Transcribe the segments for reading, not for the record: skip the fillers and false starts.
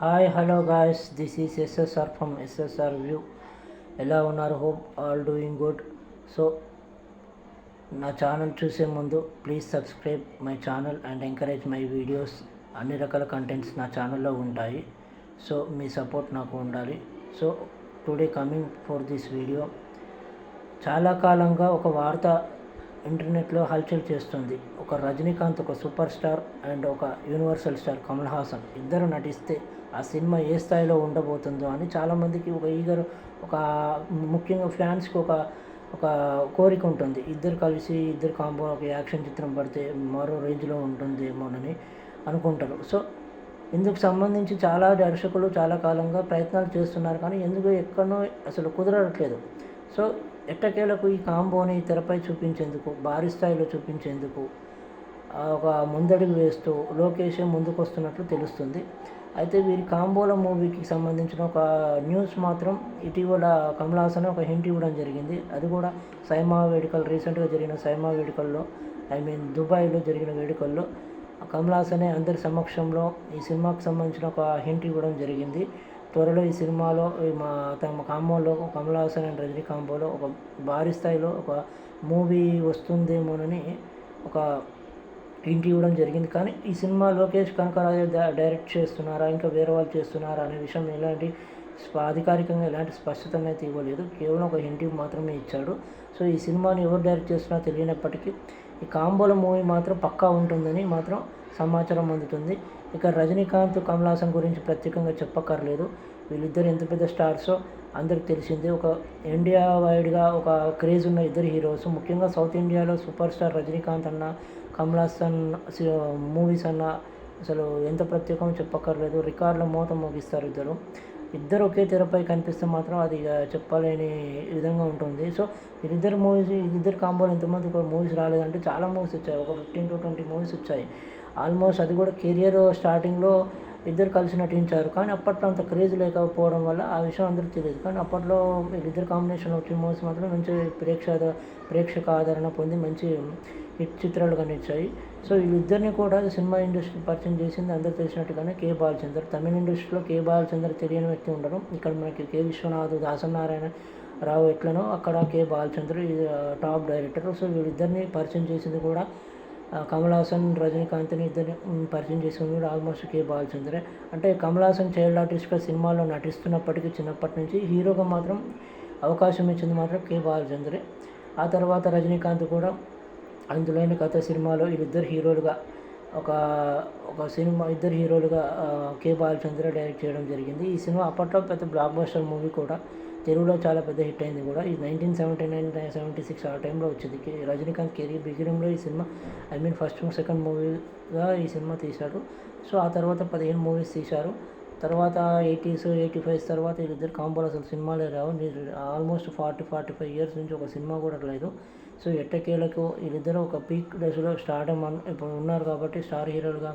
Hi hello guys, this is SSR from SSR view. ఎలా ఉన్నారు? Hope all doing good. So నా channel చూసే ముందు please subscribe my channel and encourage my videos. అన్ని రకాల contents నా ఛానల్లో ఉంటాయి. సో మీ సపోర్ట్ నాకు ఉండాలి. So today coming for this video, చాలా కాలంగా ఒక వార్త ఇంటర్నెట్లో హల్చల్ చేస్తుంది. ఒక రజనీకాంత్, ఒక సూపర్ స్టార్ అండ్ ఒక యూనివర్సల్ స్టార్ కమల్ హాసన్ ఇద్దరు నటిస్తే ఆ సినిమా ఏ స్థాయిలో ఉండబోతుందో అని చాలామందికి ఒక ఈగర్, ఒక ముఖ్యంగా ఫ్యాన్స్కి ఒక ఒక కోరిక ఉంటుంది. ఇద్దరు కలిసి ఇద్దరు కాంబో ఒక యాక్షన్ చిత్రం పడితే మరో రేంజ్లో ఉంటుందేమోనని అనుకుంటారు. సో ఇందుకు సంబంధించి చాలా దర్శకులు చాలా కాలంగా ప్రయత్నాలు చేస్తున్నారు, కానీ ఎందుకు ఎక్కడనో అసలు కుదరట్లేదు. సో ఎట్టకేలకు ఈ కాంబోని తెరపై చూపించేందుకు, భారీ స్థాయిలో చూపించేందుకు ఒక ముందడుగు వేస్తూ లోకేష్ ముందుకు వస్తున్నట్లు తెలుస్తుంది. అయితే వీరి కాంబోల మూవీకి సంబంధించిన ఒక న్యూస్ మాత్రం ఇటీవల కమల్ హాసన్ ఒక హింట్ ఇవ్వడం జరిగింది. అది కూడా సైమా వేడుకలు, రీసెంట్గా జరిగిన సైమా వేడుకల్లో, దుబాయ్లో జరిగిన వేడుకల్లో కమల్ హాసనే అందరి సమక్షంలో ఈ సినిమాకి సంబంధించిన ఒక హింట్ ఇవ్వడం జరిగింది. త్వరలో ఈ సినిమాలో తమ కాంబోలో, కమల్ హాసన్ అండ్ రజనీ కాంబోలో ఒక భారీ స్థాయిలో ఒక మూవీ వస్తుందేమోనని ఒక హింట్ ఇవ్వడం జరిగింది. కానీ ఈ సినిమా లోకేష్ కనకరాజు డైరెక్ట్ చేస్తున్నారా, ఇంకా వేరే వాళ్ళు చేస్తున్నారా అనే విషయం అధికారికంగా ఎలాంటి స్పష్టతను అయితే ఇవ్వలేదు. కేవలం ఒక హింట్ మాత్రమే ఇచ్చాడు. సో ఈ సినిమాని ఎవరు డైరెక్ట్ చేస్తున్నారో తెలియనప్పటికీ ఈ కాంబోల మూవీ మాత్రం పక్కా ఉంటుందని మాత్రం సమాచారం అందుతుంది. ఇక రజనీకాంత్, కమల్ హాసన్ గురించి ప్రత్యేకంగా చెప్పక్కర్లేదు. వీళ్ళిద్దరు ఎంత పెద్ద స్టార్సో అందరికి తెలిసిందే. ఒక ఇండియా వైడ్గా ఒక క్రేజ్ ఉన్న ఇద్దరు హీరోస్. ముఖ్యంగా సౌత్ ఇండియాలో సూపర్ స్టార్ రజనీకాంత్ అన్న, కమల్ హాసన్ మూవీస్ అన్న అసలు ఎంత ప్రత్యేకమో చెప్పక్కర్లేదు. రికార్డుల మోత మోగిస్తారు ఇద్దరు ఒకే తెరపై కనిపిస్తే మాత్రం అది చెప్పలేని విధంగా ఉంటుంది. సో ఇద్దరు కాంబోలు ఎంతమంది మూవీస్ రాలేదంటే చాలా మూవీస్ వచ్చాయి. ఒక 15 to 20 మూవీస్ వచ్చాయి ఆల్మోస్ట్. అది కూడా కెరియర్ స్టార్టింగ్లో ఇద్దరు కలిసి నటించారు, కానీ అప్పట్లో అంత క్రేజ్ లేకపోవడం వల్ల ఆ విషయం అందరికీ తెలియదు. కానీ అప్పట్లో వీళ్ళిద్దరు కాంబినేషన్ వచ్చిన మూవీస్ మాత్రం మంచి ప్రేక్షక ఆదరణ పొంది మంచి హిట్ చిత్రాలుగా నిలిచాయి. సో వీళ్ళిద్దరిని కూడా సినిమా ఇండస్ట్రీ పరిచయం చేసింది అందరూ తెలిసినట్టుగానే కే బాలచందర్. తమిళ ఇండస్ట్రీలో కే బాలచందర్ తెలియని వ్యక్తి ఉండడం. ఇక్కడ మనకి కే విశ్వనాథ్, దాసనారాయణ రావు ఎట్లనో అక్కడ కే బాలచందర్ టాప్ డైరెక్టర్. సో వీళ్ళిద్దరిని పరిచయం చేసింది కూడా కమల్ హాసన్, రజనీకాంత్ని ఇద్దరిని పరిచయం చేసుకుంది కూడా ఆల్మోస్ట్ కే బాలచంద్రే. అంటే కమల్ హాసన్ చైల్డ్ ఆర్టిస్ట్గా సినిమాలో నటిస్తున్నప్పటికీ చిన్నప్పటి నుంచి హీరోగా మాత్రం అవకాశం ఇచ్చింది మాత్రం కే బాలచంద్రే. ఆ తర్వాత రజనీకాంత్ కూడా అందులోని కథ సినిమాలో వీళ్ళిద్దరు హీరోలుగా ఇద్దరు హీరోలుగా కే బాలచంద్ర డైరెక్ట్ చేయడం జరిగింది. ఈ సినిమా అప్పట్లో పెద్ద బ్లాక్ బస్టర్ మూవీ కూడా, తెలుగులో చాలా పెద్ద హిట్ అయింది కూడా. ఈ 1979-76 ఆ టైంలో వచ్చింది. రజనీకాంత్ కెరీర్ బిగినింగ్లో ఈ సినిమా ఫస్ట్ సెకండ్ మూవీగా ఈ సినిమా తీశాడు. సో ఆ తర్వాత 15 మూవీస్ తీశారు. తర్వాత 80s 85s తర్వాత వీళ్ళిద్దరు కాంబోలు అసలు సినిమాలే రావు. ఆల్మోస్ట్ 40-45 ఇయర్స్ నుంచి ఒక సినిమా కూడా లేదు. సో ఎట్టకేలకు వీళ్ళిద్దరూ ఒక పీక్ డేస్లో స్టార్డమ్ ఇప్పుడు ఉన్నారు కాబట్టి, స్టార్ హీరోలుగా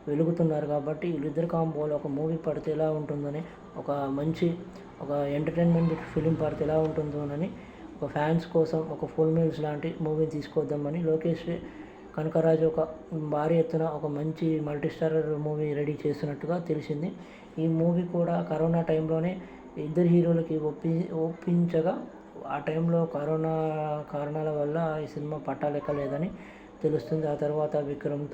వెలుగుతున్నారు కాబట్టి వీళ్ళిద్దరు కాంబోలో ఒక మూవీ పడితే ఎలా ఉంటుందని, ఒక ఎంటర్టైన్మెంట్ ఫిలిం పడితే ఎలా ఉంటుందోనని ఒక ఫ్యాన్స్ కోసం ఒక ఫుల్ మీల్స్ లాంటి మూవీని తీసుకొద్దామని లోకేష్ కనకరాజు ఒక భారీ ఎత్తున ఒక మంచి మల్టీస్టారర్ మూవీ రెడీ చేస్తున్నట్టుగా తెలిసింది. ఈ మూవీ కూడా కరోనా టైంలోనే ఇద్దరు హీరోలకి ఒప్పించగా, ఆ టైంలో కరోనా కారణాల వల్ల ఈ సినిమా పట్టాలెక్కలేదని తెలుస్తుంది. ఆ తర్వాత విక్రమ్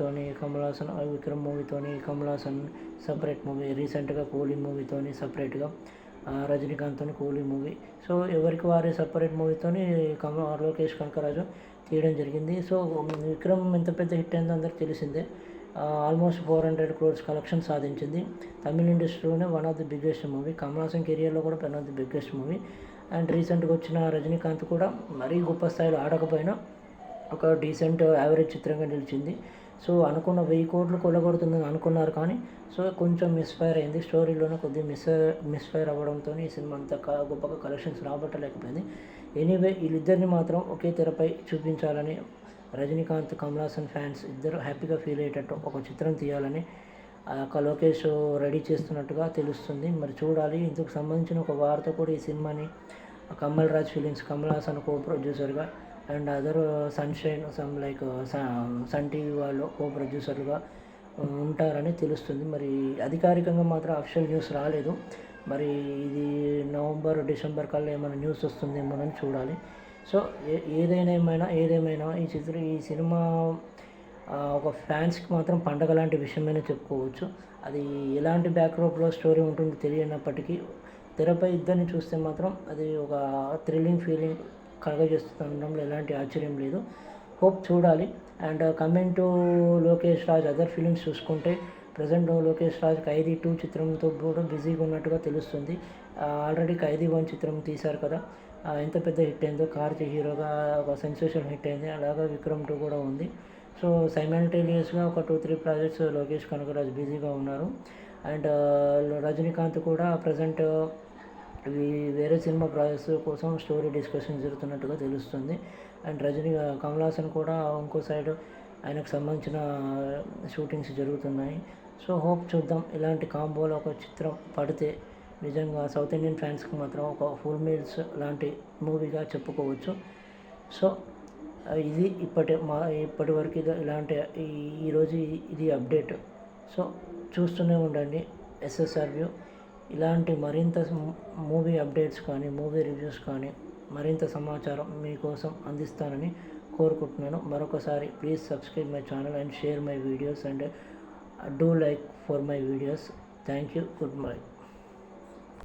మూవీతోని కమల్ హాసన్ సపరేట్ మూవీ, రీసెంట్గా కూలీ మూవీతోని సపరేట్గా రజనీకాంత్తోని కూలీ మూవీ. సో ఎవరికి వారి సపరేట్ మూవీతోని లోకేష్ కనకరాజు తీయడం జరిగింది. సో విక్రమ్ ఎంత పెద్ద హిట్ అయిందో అందరికి తెలిసిందే. ఆల్మోస్ట్ 400 crores కలెక్షన్ సాధించింది. తమిళ ఇండస్ట్రీలోనే one of the biggest movie. Kamal Haasan కెరియర్లో కూడా one of the biggest movie. And రీసెంట్గా వచ్చిన రజనీకాంత్ కూడా మరీ గొప్ప స్థాయిలో ఆడకపోయినా ఒక డీసెంట్ యావరేజ్ చిత్రంగా నిలిచింది. సో అనుకున్న 1000 crores కొలగొడుతుందని అనుకున్నారు, కానీ సో కొంచెం మిస్ఫైర్ అయింది. స్టోరీలోనే కొద్దిగా మిస్ఫైర్ అవ్వడంతో ఈ సినిమా అంత గొప్పగా కలెక్షన్స్ రాబట్టలేకపోయింది. ఎనీవే వీళ్ళిద్దరిని మాత్రం ఒకే తెరపై చూపించాలని రజనీకాంత్, కమల్ హాసన్ ఫ్యాన్స్ ఇద్దరు హ్యాపీగా ఫీల్ అయ్యేటట్టు ఒక చిత్రం తీయాలని లోకేష్ రెడీ చేస్తున్నట్టుగా తెలుస్తుంది. మరి చూడాలి. ఇందుకు సంబంధించిన ఒక వార్త కూడా ఈ సినిమాని కమల్ రాజ్ ఫిలిమ్స్, కమల్ హాసన్ కో ప్రొడ్యూసర్గా and other sunshine Sun TV వాళ్ళు కో ప్రొడ్యూసర్లుగా ఉంటారని తెలుస్తుంది. మరి అధికారికంగా మాత్రం అఫీషియల్ న్యూస్ రాలేదు. మరి ఇది నవంబర్, డిసెంబర్ కల్లా ఏమైనా న్యూస్ వస్తుందేమోనని చూడాలి. సో ఏదేమైనా ఈ సినిమా ఒక ఫ్యాన్స్కి మాత్రం పండగ లాంటి విషయమైనా చెప్పుకోవచ్చు. అది ఎలాంటి బ్యాక్‌డ్రాప్‌లో స్టోరీ ఉంటుందో తెలియనప్పటికీ తెరపై ఇద్దరిని చూస్తే మాత్రం అది ఒక థ్రిల్లింగ్ ఫీలింగ్ కలుగజేస్తుండడంలో ఎలాంటి ఆశ్చర్యం లేదు. హోప్ చూడాలి. And coming to Lokesh Raj other films చూసుకుంటే ప్రజెంట్ లోకేష్ రాజ్ 'ఖైదీ 2' చిత్రంతో కూడా బిజీగా ఉన్నట్టుగా తెలుస్తుంది. ఆల్రెడీ 'ఖైదీ 1' చిత్రం తీశారు కదా, ఎంత పెద్ద హిట్ అయిందో, కార్తీ హీరోగా ఒక సెన్సేషన్ హిట్ అయింది. అలాగే 'విక్రమ్ 2' కూడా ఉంది. సో సైమల్టేనియస్గా ఒక 2-3 ప్రాజెక్ట్స్ లోకేష్ కనగరాజ్ బిజీగా ఉన్నారు. అండ్ రజనీకాంత్ కూడా ప్రజెంట్ వేరే సినిమా ప్రాజెక్ట్స్ కోసం స్టోరీ డిస్కషన్ జరుగుతున్నట్టుగా తెలుస్తుంది. అండ్ కమల్ హాసన్ కూడా ఇంకో సైడ్ ఆయనకు సంబంధించిన షూటింగ్స్ జరుగుతున్నాయి. సో హోప్ చూద్దాం. ఇలాంటి కాంబోలో ఒక చిత్రం పడితే నిజంగా సౌత్ ఇండియన్ ఫ్యాన్స్కి మాత్రం ఒక ఫుల్ మీల్స్ లాంటి మూవీగా చెప్పుకోవచ్చు. సో ఇది ఇప్పటి వరకు ఇలాంటి ఈరోజు ఇది అప్డేట్. సో చూస్తూనే ఉండండి ఎస్ఎస్ఆర్ వ్యూ. ఇలాంటి మరింత మూవీ అప్డేట్స్ కానీ, మూవీ రివ్యూస్ కానీ, మరింత సమాచారం మీకోసం అందిస్తానని కోరుకుంటున్నాను. మరొకసారి please subscribe my channel and share my videos and do like for my videos. Thank you. Good bye.